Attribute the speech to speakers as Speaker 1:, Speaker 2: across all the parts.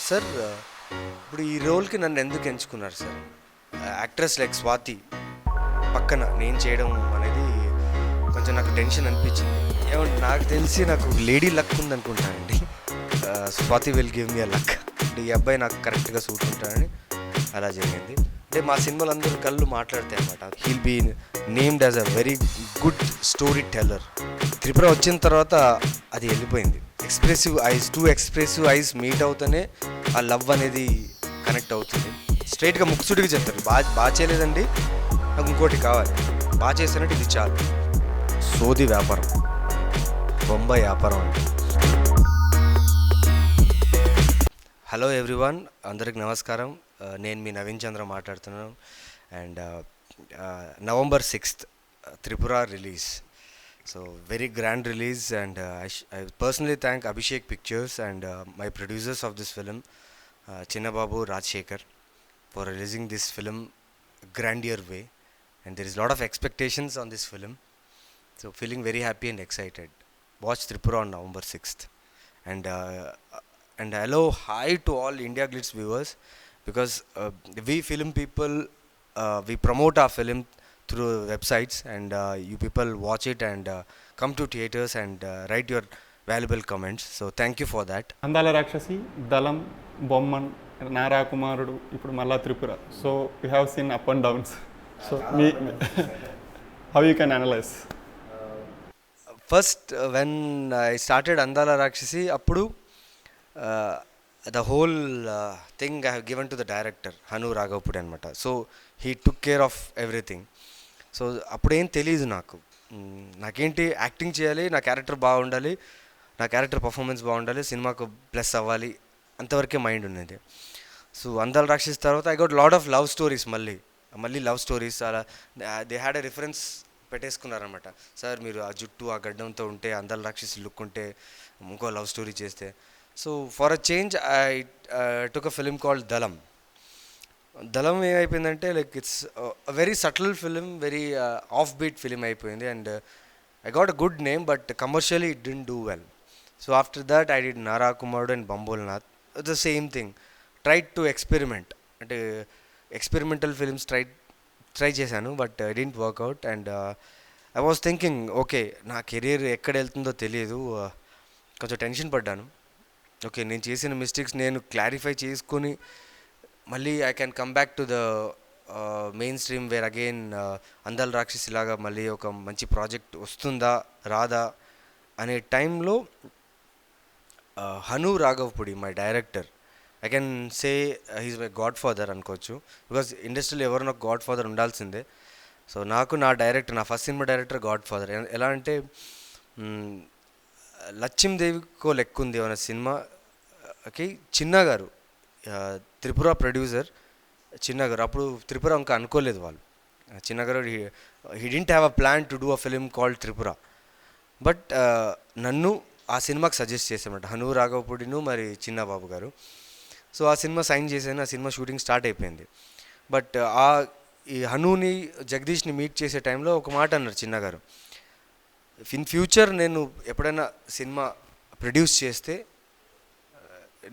Speaker 1: Sir ఇప్పుడు ఈ రోల్కి నన్ను ఎందుకు ఎంచుకున్నారు సార్? యాక్ట్రెస్ లైక్ స్వాతి పక్కన నేను చేయడం అనేది కొంచెం నాకు టెన్షన్ అనిపించింది. ఏమంటే నాకు తెలిసి నాకు లేడీ లక్ ఉందనుకుంటానండి. Swathi will give me a luck. ఈ అబ్బాయి నాకు కరెక్ట్గా సూట్ ఉంటాడని అలా జరిగింది. అంటే మా సినిమాలు అందరూ కళ్ళు మాట్లాడతాయి అన్నమాట. He'll be named as a very good story teller. Tripura వచ్చిన తర్వాత అది వెళ్ళిపోయింది. ఎక్స్ప్రెసివ్ ఐస్ మీట్ అవుతూనే ఆ లవ్ అనేది కనెక్ట్ అవుతుంది. స్ట్రైట్గా ముక్సుడికి చెప్తారు, బాగా చేయలేదండి, నాకు ఇంకోటి కావాలి, బాగా చేశానంటే ఇది చాలు. సోది వ్యాపారం, బొంబాయి వ్యాపారం అంటే. హలో ఎవ్రీవన్, అందరికి నమస్కారం. నేను మీ నవీన్ చంద్ర మాట్లాడుతున్నాను. And November 6th Tripura release. So very grand release, and I personally thank Abhishek Pictures and my producers of this film, Chinna Babu, Rajshekhar, for releasing this film grandeur way. And there is a lot of expectations on this film, so feeling very happy and excited. Watch Tripura on November 6th. And hello, hi to all India Glitz viewers, because we film people, we promote our film through websites, and you people watch it and come to theaters and write your valuable comments. So thank you for that.
Speaker 2: అందాల రాక్షసి, దళం, బొమ్మన్, నారా కుమారుడు, ఇప్పుడు మళ్ళా Tripura. So we have seen up and downs. So me how you can analyse?
Speaker 1: First, when I started Andala Rakshasi, appudu the whole thing I have given to the director, Hanu Raghavapudi anamata. So he took care of everything. So అప్పుడేం తెలియదు నాకేంటి acting చేయాలి, నా character బాగుండాలి, నా character performance బాగుండాలి, సినిమాకు plus అవ్వాలి, అంతవరకే మైండ్ ఉన్నది. సో అందాల రాక్షసి తర్వాత I got lot of love stories, మళ్ళీ లవ్ స్టోరీస్. అలా దే హ్యాడ్ ఎ రిఫరెన్స్ పెట్టేసుకున్నారనమాట. సార్ మీరు ఆ జుట్టు ఆ గడ్డంతో ఉంటే, అందాల రాక్షసి లుక్ ఉంటే, ఇంకో లవ్ స్టోరీ చేస్తే. So for a change I took a film called Dalam ఏమైపోయిందంటే, like it's very subtle film, very off beat film అయిపోయింది. And I got a good name, but commercially it didn't do well. So after that I did Nara Kumarudu and Bhambolenath. The same thing, tried to experiment, అంటే experimental films try చేశాను, but I didn't work out. And I was thinking, okay నా career ఎక్కడ వెళ్తుందో తెలియదు, కొంచెం tension పడ్డాను. Okay నేను చేసిన మిస్టేక్స్ నేను క్లారిఫై చేసుకొని మళ్ళీ I can come back to the main stream, where again Andala Rakshasi లాగా మళ్ళీ ఒక మంచి ప్రాజెక్ట్ వస్తుందా రాదా అనే టైంలో Hanu Raghavapudi, my director, I can say he's my God father అనుకోవచ్చు. బికాజ్ ఇండస్ట్రీలో ఎవరు నాకు గాడ్ ఫాదర్ ఉండాల్సిందే. సో నాకు నా డైరెక్టర్, నా first cinema director God father. ఎలా అంటే లక్ష్మీదేవికో లెక్క ఉంది అనే సినిమాకి చిన్న గారు, త్రిపుర ప్రొడ్యూసర్ చిన్న గారు, అప్పుడు త్రిపుర ఇంకా అనుకోలేదు వాళ్ళు. చిన్న గారు he didn't have a plan to do a film called Tripura, but నన్ను ఆ సినిమాకి సజెస్ట్ చేశామన్నమాట, హను రాఘవపుడిను మరి చిన్న బాబు గారు. సో ఆ సినిమా సైన్ చేశాను, ఆ సినిమా షూటింగ్ స్టార్ట్ అయిపోయింది. బట్ ఈ హనుని జగదీష్ని మీట్ చేసే టైంలో ఒక మాట అన్నారు చిన్న గారు, ఇన్ ఫ్యూచర్ నేను ఎప్పుడైనా సినిమా ప్రొడ్యూస్ చేస్తే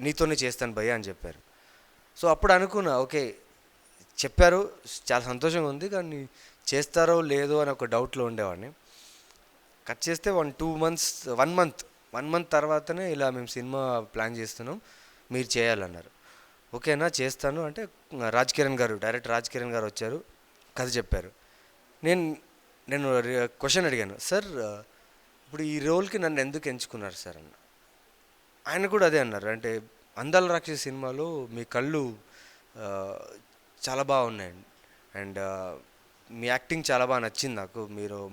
Speaker 1: నీతోనే చేస్తాను భయ్య అని చెప్పారు. సో అప్పుడు అనుకున్నా, ఓకే చెప్పారు, చాలా సంతోషంగా ఉంది, కానీ చేస్తారో లేదో అని ఒక డౌట్లో ఉండేవాడిని. కట్ చేస్తే 1 మంత్ తర్వాతనే ఇలా మేము సినిమా ప్లాన్ చేస్తున్నాం, మీరు చేయాలన్నారు. ఓకేనా చేస్తాను అంటే డైరెక్టర్ రాజ్ కిరణ్ గారు వచ్చారు, కథ చెప్పారు. నేను క్వశ్చన్ అడిగాను, సార్ ఇప్పుడు ఈ రోల్కి నన్ను ఎందుకు ఎంచుకున్నారు సార్ అన్న. ఆయన కూడా అదే అన్నారు, అంటే అందాల రాక్షసి సినిమాలో మీ కళ్ళు చాలా బాగున్నాయండి, అండ్ మీ యాక్టింగ్ చాలా బాగా నచ్చింది నాకు,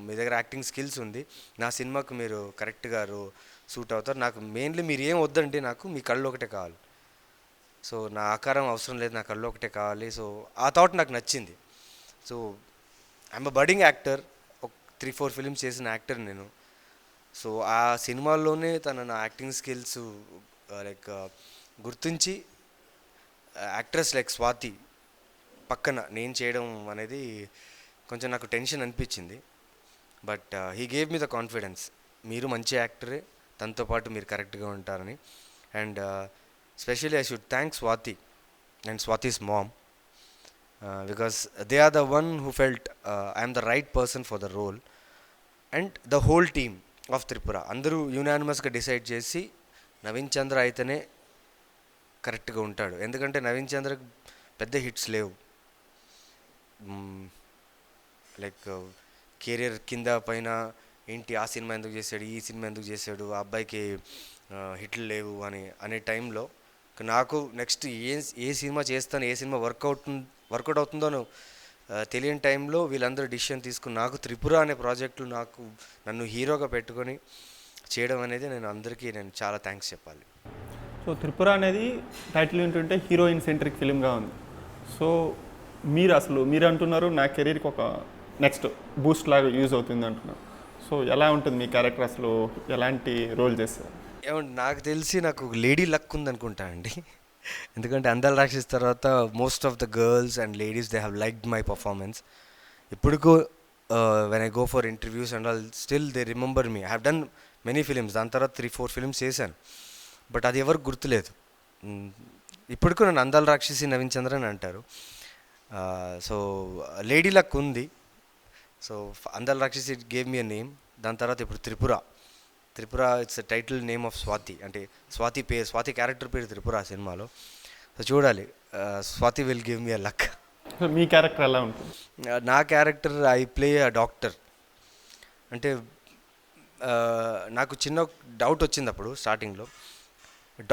Speaker 1: మీ దగ్గర యాక్టింగ్ స్కిల్స్ ఉంది, నా సినిమాకు మీరు కరెక్ట్గా సూట్ అవుతారు, నాకు మెయిన్లీ మీరు ఏం వద్దండి, నాకు మీ కళ్ళు ఒకటే కావాలి, సో నా ఆకారం అవసరం లేదు, నా కళ్ళు ఒకటే కావాలి. సో ఆ థాట్ నాకు నచ్చింది. So I'm a budding actor, ఒక 3-4 ఫిలిమ్స్ చేసిన యాక్టర్ నేను. సో ఆ సినిమాల్లోనే నా యాక్టింగ్ స్కిల్స్ లైక్ గుర్తించి యాక్ట్రెస్ లైక్ స్వాతి పక్కన నేను చేయడం అనేది కొంచెం నాకు టెన్షన్ అనిపించింది. But he gave me the confidence, మీరు మంచి యాక్టరే, తనతో పాటు మీరు కరెక్ట్గా ఉంటారని. And especially I should thank Swati and Swati's mom, because they are the one who felt I am the right person for the role, and the whole team of Tripura అందరూ యునానిమస్గా decide చేసి నవీన్ చంద్ర అయితేనే కరెక్ట్గా ఉంటాడు. ఎందుకంటే నవీన్ చంద్రకు పెద్ద హిట్స్ లేవు, like career కింద పైన ఏంటి ఆ సినిమా ఎందుకు చేశాడు, ఈ సినిమా ఎందుకు చేశాడు, ఆ అబ్బాయికి హిట్లు లేవు అనే టైంలో నాకు నెక్స్ట్ ఏ సినిమా చేస్తాను, ఏ సినిమా వర్కౌట్ అవుతుందో తెలియని టైంలో వీళ్ళందరూ డిసిషన్ తీసుకుని నాకు త్రిపుర అనే ప్రాజెక్టులు నన్ను హీరోగా పెట్టుకొని చేయడం అనేది నేను చాలా థ్యాంక్స్ చెప్పాలి.
Speaker 2: సో త్రిపుర అనేది టైటిల్ ఏంటంటే హీరోయిన్ సెంట్రిక్ ఫిలింగా ఉంది. సో మీరు అంటున్నారు నా కెరీర్కి ఒక నెక్స్ట్ బూస్ట్ లాగా యూజ్ అవుతుంది అంటున్నారు. సో ఎలా ఉంటుంది మీ క్యారెక్టర్, అసలు ఎలాంటి రోల్ చేస్తారు?
Speaker 1: ఏమంటే నాకు తెలిసి నాకు లేడీ లక్ ఉందనుకుంటా అండి. ఎందుకంటే అందాల రాక్షస్ తర్వాత most of the girls and ladies they have liked my performance. ఇప్పుడుకు when I go for interviews and all still they remember me. I have done many films, దాని తర్వాత 3-4 ఫిలిమ్స్ చేశాను, బట్ అది ఎవరికి గుర్తులేదు. ఇప్పటికూ నన్ను అందాల రాక్షసి నవీన్ చంద్ర అని అంటారు. సో లేడీ లక్ ఉంది. సో అందాల రాక్షసి it gave me a name. దాని తర్వాత ఇప్పుడు Tripura it's title name of Swathi, అంటే స్వాతి క్యారెక్టర్ పేరు త్రిపుర సినిమాలో. సో చూడాలి, Swathi will give me a luck.
Speaker 2: Me character ఎలా ఉంటుంది?
Speaker 1: నా character I play a doctor. అంటే నాకు చిన్న డౌట్ వచ్చింది అప్పుడు స్టార్టింగ్లో.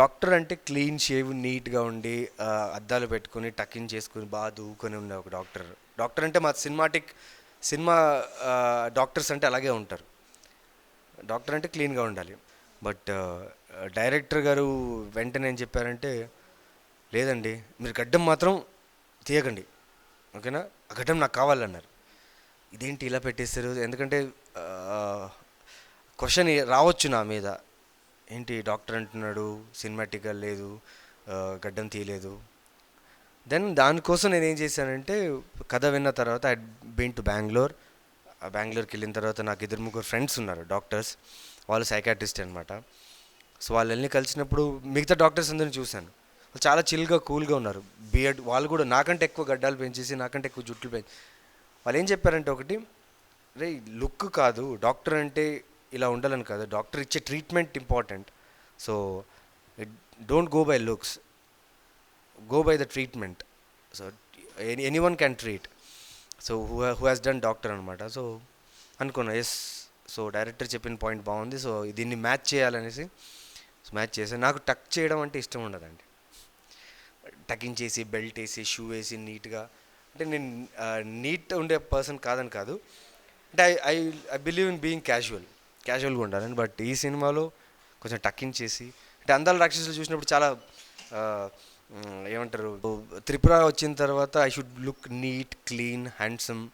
Speaker 1: డాక్టర్ అంటే క్లీన్ షేవ్, నీట్గా ఉండి అద్దాలు పెట్టుకుని టకిన్ చేసుకుని బాగా దూకొని ఉండే ఒక డాక్టర్ అంటే మా సినిమా డాక్టర్స్ అంటే అలాగే ఉంటారు. డాక్టర్ అంటే క్లీన్గా ఉండాలి. బట్ డైరెక్టర్ గారు వెంటనే ఏం చెప్పారంటే, లేదండి మీరు గడ్డం మాత్రం తీయకండి, ఓకేనా, ఆ గడ్డం నాకు కావాలన్నారు. ఇదేంటి ఇలా పెట్టేస్తారు? ఎందుకంటే క్వశ్చన్ రావచ్చు నా మీద, ఏంటి డాక్టర్ అంటున్నాడు, సినిమాటిక్గా లేదు, గడ్డం తీయలేదు. దెన్ దానికోసం నేను ఏం చేశానంటే, కథ విన్న తర్వాత ఐ బీన్ టు బెంగళూరుకి వెళ్ళిన తర్వాత నాకు 2-3 ఫ్రెండ్స్ ఉన్నారు డాక్టర్స్, వాళ్ళు సైకాట్రిస్ట్ అనమాట. సో వాళ్ళని కలిసినప్పుడు మిగతా డాక్టర్స్ అందరిని చూశాను, వాళ్ళు చాలా చిల్గా కూల్గా ఉన్నారు. బియర్డ్ వాళ్ళు కూడా నాకంటే ఎక్కువ గడ్డాలు పెంచేసి, నాకంటే ఎక్కువ జుట్లు పెంచి వాళ్ళు ఏం చెప్పారంటే, ఒకటి రే లుక్ కాదు డాక్టర్ అంటే ఇలా ఉండాలని కాదు, డాక్టర్ ఇచ్చే treatment important. So don't go by looks, go by the treatment. So anyone can treat. So who has done doctor అనమాట. సో అనుకున్నా ఎస్, సో డైరెక్టర్ చెప్పిన పాయింట్ బాగుంది, సో దీన్ని మ్యాచ్ చేయాలనేసి మ్యాచ్ చేశాను. నాకు టక్ చేయడం అంటే ఇష్టం ఉండదండి, టకింగ్ చేసి బెల్ట్ వేసి షూ వేసి నీట్గా, అంటే నేను నీట్ ఉండే పర్సన్ కాదని కాదు, అంటే ఐ బిలీవ్ ఇన్ బీయింగ్ క్యాజువల్గా ఉండాలని. బట్ ఈ సినిమాలో కొంచెం టకింగ్ చేసి, అంటే అందాల రాక్షసులు చూసినప్పుడు చాలా ఏమంటారు, త్రిపుర వచ్చిన తర్వాత I should look neat, clean, handsome,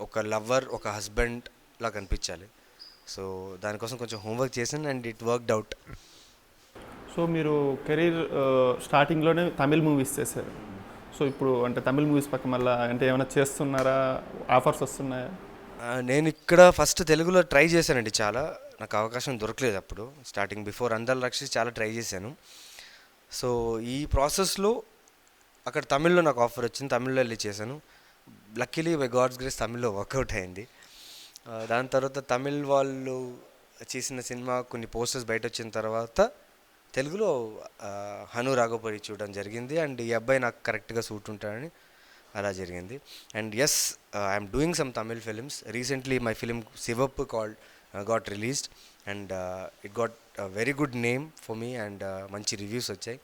Speaker 1: ఒక లవర్, ఒక హస్బెండ్ లా కనిపించాలి. సో దానికోసం కొంచెం హోంవర్క్ చేశాను and it worked out.
Speaker 2: So మీరు కెరీర్ స్టార్టింగ్లోనే తమిళ్ మూవీస్ చేశారు. సో ఇప్పుడు అంటే తమిళ్ మూవీస్ పక్క మళ్ళీ అంటే ఏమైనా చేస్తున్నారా, ఆఫర్స్ వస్తున్నాయా?
Speaker 1: నేను ఇక్కడ ఫస్ట్ తెలుగులో ట్రై చేశానండి, చాలా నాకు అవకాశం దొరకలేదు అప్పుడు. స్టార్టింగ్ బిఫోర్ అందాల రాక్షసి చాలా ట్రై చేశాను. సో ఈ ప్రాసెస్లో అక్కడ తమిళ్లో నాకు ఆఫర్ వచ్చింది, తమిళ్లో వెళ్ళి చేశాను. లక్కీలీ బై గాడ్స్ గ్రేస్ తమిళ్లో వర్కౌట్ అయింది. దాని తర్వాత తమిళ్ వాళ్ళు చేసిన సినిమా కొన్ని పోస్టర్స్ బయట వచ్చిన తర్వాత తెలుగులో హను రాఘోపరి చూడడం జరిగింది. అండ్ ఈ అబ్బాయి నాకు కరెక్ట్గా సూట్ ఉంటాడని అలా జరిగింది. And yes, I'm doing some Tamil films. Recently my film Sivappu got released and it got very good name for me and మంచి రివ్యూస్ వచ్చాయి.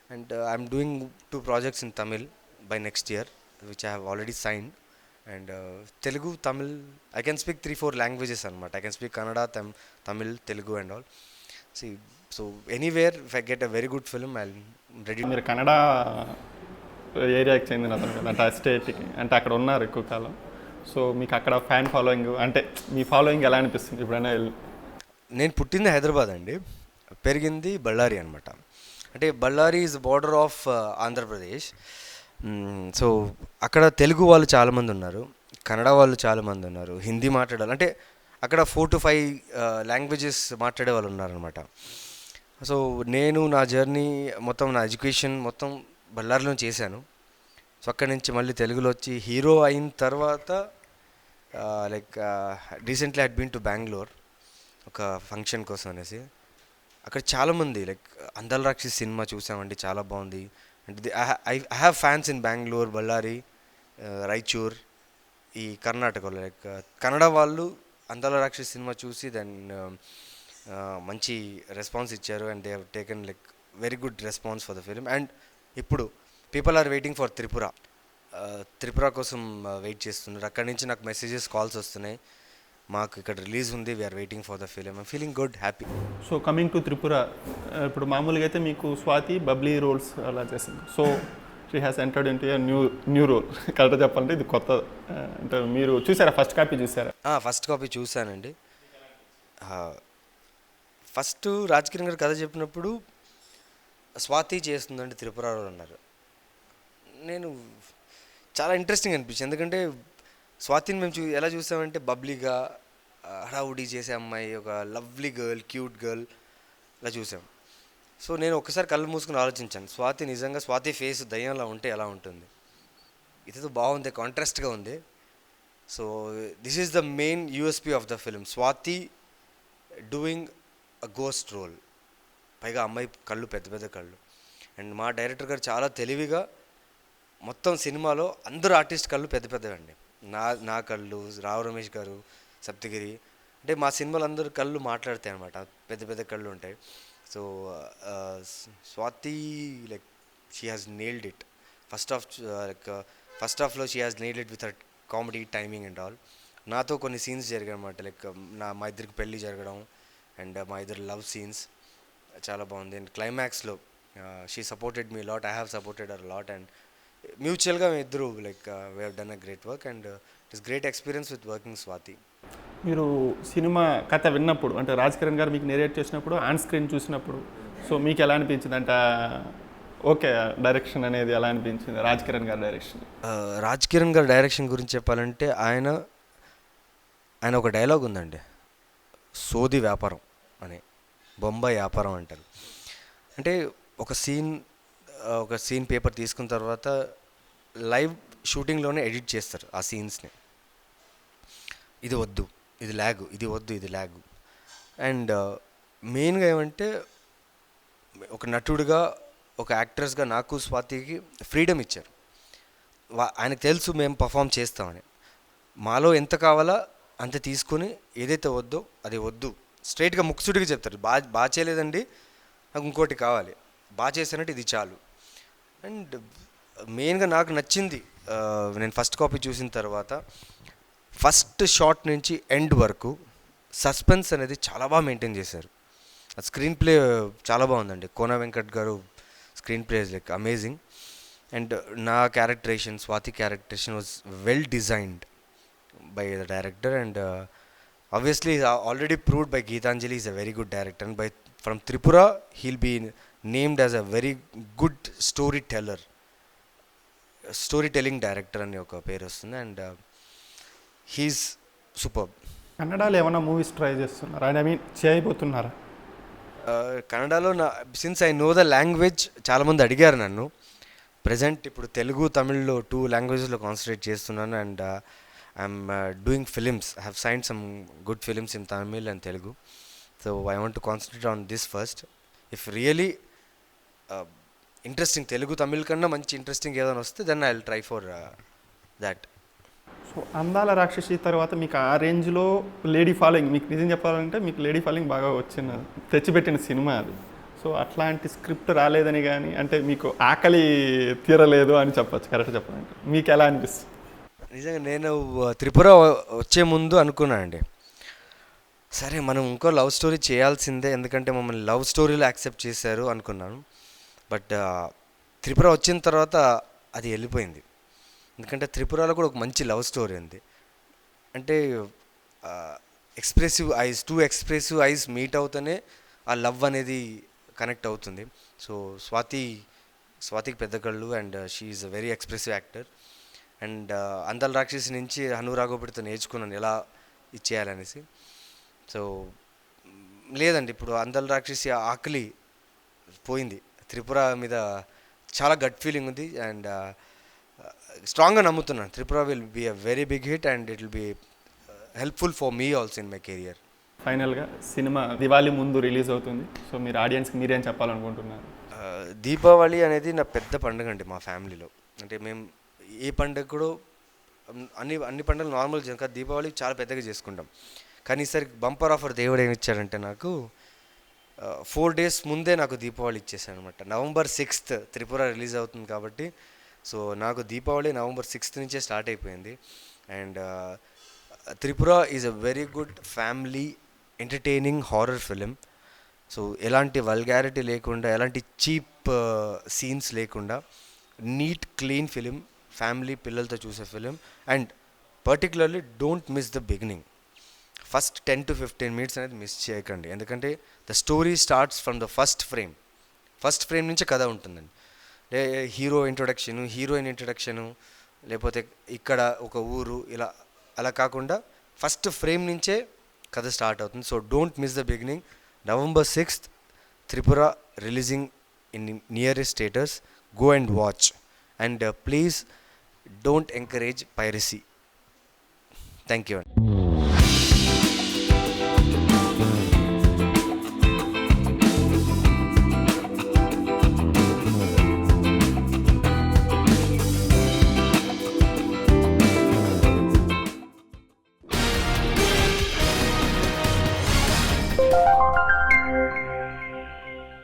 Speaker 1: And I'm doing 2 projects in Tamil by next year which I have already signed. And Telugu, Tamil, I can speak 3-4 languages అనమాట. I can speak Kannada, Tamil, Telugu and all. So anywhere if I get a very good film I ready.
Speaker 2: మీరు కన్నడ ఏరియాకి చెందిన అతను కదా, అంటే ఆ స్టేట్కి, అంటే అక్కడ ఉన్నారు ఎక్కువ కాలం. సో మీకు అక్కడ ఫ్యాన్ ఫాలోయింగ్, అంటే మీ ఫాలోయింగ్ ఎలా అనిపిస్తుంది ఇప్పుడైనా?
Speaker 1: నేను పుట్టింది హైదరాబాద్ అండి, పెరిగింది బళ్ళారి అనమాట. అంటే Bellary is border of Andhra Pradesh. So అక్కడ తెలుగు వాళ్ళు చాలామంది ఉన్నారు, కన్నడ వాళ్ళు చాలామంది ఉన్నారు, హిందీ మాట్లాడాలి, అంటే అక్కడ 4-5 లాంగ్వేజెస్ మాట్లాడే వాళ్ళు ఉన్నారనమాట. సో నేను నా జర్నీ మొత్తం నా ఎడ్యుకేషన్ మొత్తం బళ్ళారిలో చేశాను. సో అక్కడి నుంచి మళ్ళీ తెలుగులో వచ్చి హీరో అయిన తర్వాత like recently had been to Bengaluru ఒక ఫంక్షన్ కోసం అనేసి. అక్కడ చాలామంది లైక్ అందాల రాక్షసి సినిమా చూసామండి, చాలా బాగుంది. అంటే I have fans in Bengaluru, Bellary, Raichur, ఈ కర్ణాటకలో లైక్ కన్నడ వాళ్ళు అందాల రాక్షసి సినిమా చూసి దెన్ మంచి రెస్పాన్స్ ఇచ్చారు. And they have taken like very good response for the film. And ఇప్పుడు people are waiting for Tripura. Tripura కోసం వెయిట్ చేస్తున్నారు. అక్కడి నుంచి నాకు మెసేజెస్, కాల్స్ వస్తున్నాయి, మాకు ఇక్కడ రిలీజ్ ఉంది, we're waiting for the film. I'm feeling good, happy.
Speaker 2: So coming to Tripura, ఇప్పుడు మామూలుగా అయితే మీకు స్వాతి బబ్లీ రోల్స్ అలా చేసింది. So she has entered into a new role. కరెక్ట్గా చెప్పాలంటే ఇది కొత్త. అంటే మీరు చూసారా, ఫస్ట్ కాపీ చూసారా?
Speaker 1: ఫస్ట్ కాపీ చూశానండి. ఫస్ట్ రాజ్ కిరణ్ గారు కథ చెప్పినప్పుడు స్వాతి చేస్తుందండి త్రిపుర రోల్ అన్నారు. నేను చాలా ఇంట్రెస్టింగ్ అనిపించింది, ఎందుకంటే స్వాతిని మేము ఎలా చూసామంటే బబ్లీగా హడావుడి చేసే అమ్మాయి, ఒక లవ్లీ గర్ల్, క్యూట్ గర్ల్ ఇలా చూసాం. సో నేను ఒక్కసారి కళ్ళు మూసుకుని ఆలోచించాను, స్వాతి నిజంగా స్వాతి ఫేస్ దయ్యంలా ఉంటే ఎలా ఉంటుంది. ఇదేదో బాగుంది, కాంట్రాస్ట్గా ఉంది. So this is the main USP of the film, Swathi doing a ghost role. పైగా అమ్మాయి కళ్ళు పెద్ద పెద్ద కళ్ళు. అండ్ మా డైరెక్టర్ గారు చాలా తెలివిగా మొత్తం సినిమాలో అందరూ ఆర్టిస్ట్ కళ్ళు పెద్ద పెద్దవండి. నా కళ్ళు, రావు రమేష్ గారు, సప్తగిరి, అంటే మా సినిమాలు అందరూ కళ్ళు మాట్లాడతాయి అనమాట, పెద్ద పెద్ద కళ్ళు ఉంటాయి. So Swathi like she has nailed it. First హాఫ్లో she has nailed it with a comedy timing and all. నాతో కొన్ని సీన్స్ జరిగాయి అనమాట, లైక్ మా ఇద్దరికి పెళ్ళి జరగడం అండ్ మా ఇద్దరు లవ్ సీన్స్ చాలా బాగుంది. అండ్ క్లైమాక్స్లో she supported me lot, I have supported her lot. And మ్యూచువల్గా మేము ఇద్దరు like we have done a great work and it is great experience with working Swathi.
Speaker 2: మీరు సినిమా కథ విన్నప్పుడు, అంటే రాజ్ కిరణ్ గారు మీకు నెరేట్ చేసినప్పుడు, ఆన్ స్క్రీన్ చూసినప్పుడు, సో మీకు ఎలా అనిపించింది? అంటే ఓకే, డైరెక్షన్ అనేది ఎలా అనిపించింది, రాజ్ కిరణ్ గారి డైరెక్షన్?
Speaker 1: రాజ్ కిరణ్ గారి డైరెక్షన్ గురించి చెప్పాలంటే ఆయన ఒక డైలాగ్ ఉందండి, సోది వ్యాపారం అని, బొంబాయి వ్యాపారం అంటారు. అంటే ఒక సీన్ పేపర్ తీసుకున్న తర్వాత లైవ్ షూటింగ్లోనే ఎడిట్ చేస్తారు ఆ సీన్స్ని. ఇది వద్దు, ఇది ల్యాగు, ఇది వద్దు, ఇది ల్యాగు. అండ్ మెయిన్గా ఏమంటే ఒక నటుడుగా, ఒక యాక్ట్రెస్గా నాకు స్వాతికి ఫ్రీడమ్ ఇచ్చారు. ఆయనకు తెలుసు మేము పర్ఫామ్ చేస్తామని. మాలో ఎంత కావాలా అంత తీసుకొని ఏదైతే వద్దో అది వద్దు, స్ట్రైట్గా ముక్కుసుడిగా చెప్తారు. బాగా చేయలేదండి, నాకు ఇంకోటి కావాలి, బాగా చేశానంటే ఇది చాలు. అండ్ మెయిన్గా నాకు నచ్చింది, నేను ఫస్ట్ కాపీ చూసిన తర్వాత ఫస్ట్ షాట్ నుంచి ఎండ్ వరకు సస్పెన్స్ అనేది చాలా బాగా మెయింటైన్ చేశారు. ఆ స్క్రీన్ ప్లే చాలా బాగుందండి. Kona Venkat garu screen play is like amazing. And నా characterisation, Swathi characterisation was well designed by the director, and obviously already proved by Geetanjali is a very good director, and from Tripura he'll be named as a very good storytelling director అని ఒక పేరు వస్తుంది. And he's superb.
Speaker 2: కన్నడలో ఏమైనా movies try చేస్తున్నారా? I mean చేయబోతున్నారా?
Speaker 1: కన్నడలో since I know the language, చాలామంది అడిగారు నన్ను. ప్రజెంట్ ఇప్పుడు తెలుగు, తమిళ్లో 2 లాంగ్వేజెస్లో కాన్సన్ట్రేట్ చేస్తున్నాను. And I'm doing films. I have signed some good films in Tamil and Telugu. So I want to concentrate on this first. If really interesting Telugu, Tamil kanna manchi interesting ఏదైనా వస్తే then I'll try for that.
Speaker 2: So Andala Rakshasi తర్వాత మీకు ఆ రేంజ్లో lady following, మీకు నిజం చెప్పాలంటే మీకు లేడీ ఫాలోయింగ్ బాగా తెచ్చిపెట్టిన సినిమా అది. సో అట్లాంటి స్క్రిప్ట్ రాలేదని కానీ, అంటే మీకు ఆకలి తీరలేదు అని చెప్పచ్చు, కరెక్ట్ చెప్పాలంటే మీకు ఎలా అనిపిస్తుంది?
Speaker 1: నిజంగా నేను త్రిపుర వచ్చే ముందు అనుకున్నాను అండి, సరే మనం ఇంకో లవ్ స్టోరీ చేయాల్సిందే, ఎందుకంటే మమ్మల్ని లవ్ స్టోరీలో యాక్సెప్ట్ చేశారు అనుకున్నాను. బట్ త్రిపుర వచ్చిన తర్వాత అది వెళ్ళిపోయింది. ఎందుకంటే త్రిపురలో కూడా ఒక మంచి లవ్ స్టోరీ ఉంది. అంటే టూ ఎక్స్ప్రెసివ్ ఐస్ మీట్ అవుతూనే ఆ లవ్ అనేది కనెక్ట్ అవుతుంది. సో స్వాతికి పెద్ద కళ్ళు, and she is a very expressive actor. And అందాల రాక్షసి నుంచి అనురాగోపిడితో నేర్చుకున్నాను ఎలా ఇచ్చేయాలనేసి. సో లేదండి, ఇప్పుడు అందాల రాక్షసి ఆకలి పోయింది. త్రిపుర మీద చాలా గట్ ఫీలింగ్ ఉంది అండ్ స్ట్రాంగ్గా నమ్ముతున్నాను Tripura will be a very big hit and it will be helpful for me also in my career.
Speaker 2: ఫైనల్గా సినిమా దివాళీ ముందు రిలీజ్ అవుతుంది. సో మీరు ఆడియన్స్కి మీరేం చెప్పాలనుకుంటున్నారు?
Speaker 1: దీపావళి అనేది నా పెద్ద పండుగ అండి మా ఫ్యామిలీలో. అంటే మేము ఏ పండుగ కూడా అన్ని పండుగలు నార్మల్ చేయం కానీ దీపావళి చాలా పెద్దగా చేసుకుంటాం. కానీ ఈసారి బంపర్ ఆఫర్ దేవుడు ఏమి ఇచ్చాడంటే నాకు 4 days ముందే నాకు దీపావళి ఇచ్చేసాను అనమాట. November 6th త్రిపుర రిలీజ్ అవుతుంది కాబట్టి సో నాకు దీపావళి November 6th నుంచే స్టార్ట్ అయిపోయింది. And Tripura is a very good family entertaining horror film. So ఎలాంటి వల్గారిటీ లేకుండా, ఎలాంటి చీప్ సీన్స్ లేకుండా నీట్ క్లీన్ ఫిలిం, ఫ్యామిలీ పిల్లలతో చూసే film. And particularly don't miss the beginning. First 10 to 15 minutes అనేది మిస్ చేయకండి. ఎందుకంటే the story starts from the first frame నుంచి కథ ఉంటుందండి. హీరో ఇంట్రొడక్షను, హీరోయిన్ ఇంట్రొడక్షను, లేకపోతే ఇక్కడ ఒక ఊరు ఇలా అలా కాకుండా ఫస్ట్ ఫ్రేమ్ నుంచే కథ స్టార్ట్ అవుతుంది. So don't miss the beginning. November 6th Tripura releasing in nearest theatres. Go and watch and please don't encourage piracy. Thank you అండి.